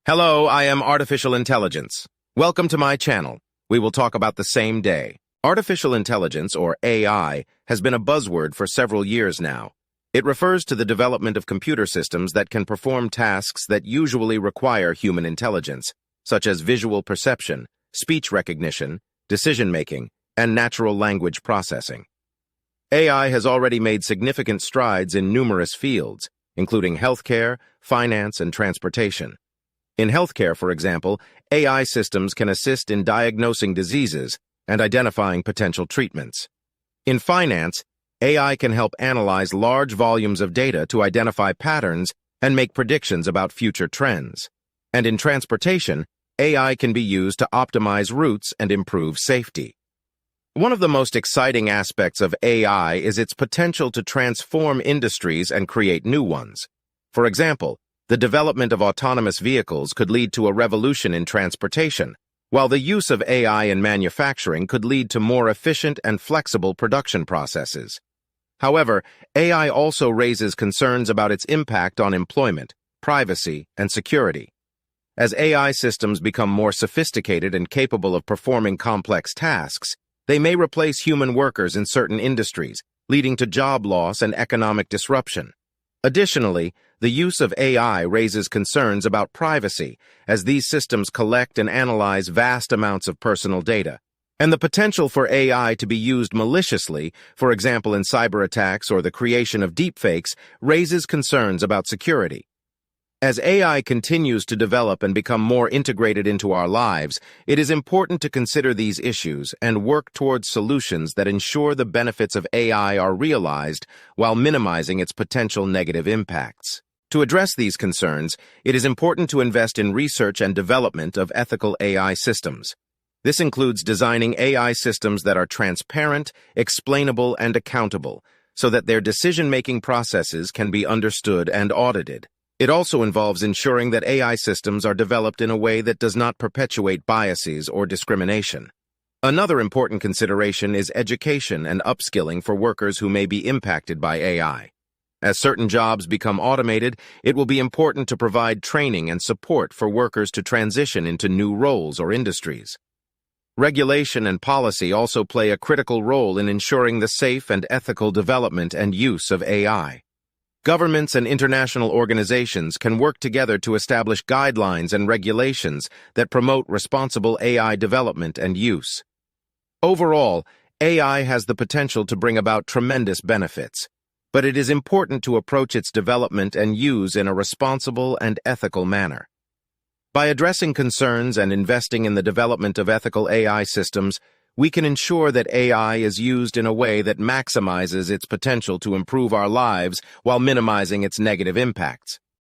Hello, I am Artificial Intelligence. Welcome to my channel. We will talk about the same day. Artificial intelligence, or AI, has been a buzzword for several years now. It refers to the development of computer systems that can perform tasks that usually require human intelligence, such as visual perception, speech recognition, decision-making, and natural language processing. AI has already made significant strides in numerous fields, including healthcare, finance, and transportation. In healthcare, for example, AI systems can assist in diagnosing diseases and identifying potential treatments. In finance, AI can help analyze large volumes of data to identify patterns and make predictions about future trends. And in transportation, AI can be used to optimize routes and improve safety. One of the most exciting aspects of AI is its potential to transform industries and create new ones. For example, the development of autonomous vehicles could lead to a revolution in transportation, while the use of AI in manufacturing could lead to more efficient and flexible production processes. However, AI also raises concerns about its impact on employment, privacy, and security. As AI systems become more sophisticated and capable of performing complex tasks, they may replace human workers in certain industries, leading to job loss and economic disruption. Additionally, the use of AI raises concerns about privacy, as these systems collect and analyze vast amounts of personal data. And the potential for AI to be used maliciously, for example in cyber attacks or the creation of deepfakes, raises concerns about security. As AI continues to develop and become more integrated into our lives, it is important to consider these issues and work towards solutions that ensure the benefits of AI are realized while minimizing its potential negative impacts. To address these concerns, it is important to invest in research and development of ethical AI systems. This includes designing AI systems that are transparent, explainable, and accountable, so that their decision-making processes can be understood and audited. It also involves ensuring that AI systems are developed in a way that does not perpetuate biases or discrimination. Another important consideration is education and upskilling for workers who may be impacted by AI. As certain jobs become automated, it will be important to provide training and support for workers to transition into new roles or industries. Regulation and policy also play a critical role in ensuring the safe and ethical development and use of AI. Governments and international organizations can work together to establish guidelines and regulations that promote responsible AI development and use. Overall, AI has the potential to bring about tremendous benefits, but it is important to approach its development and use in a responsible and ethical manner. By addressing concerns and investing in the development of ethical AI systems, we can ensure that AI is used in a way that maximizes its potential to improve our lives while minimizing its negative impacts.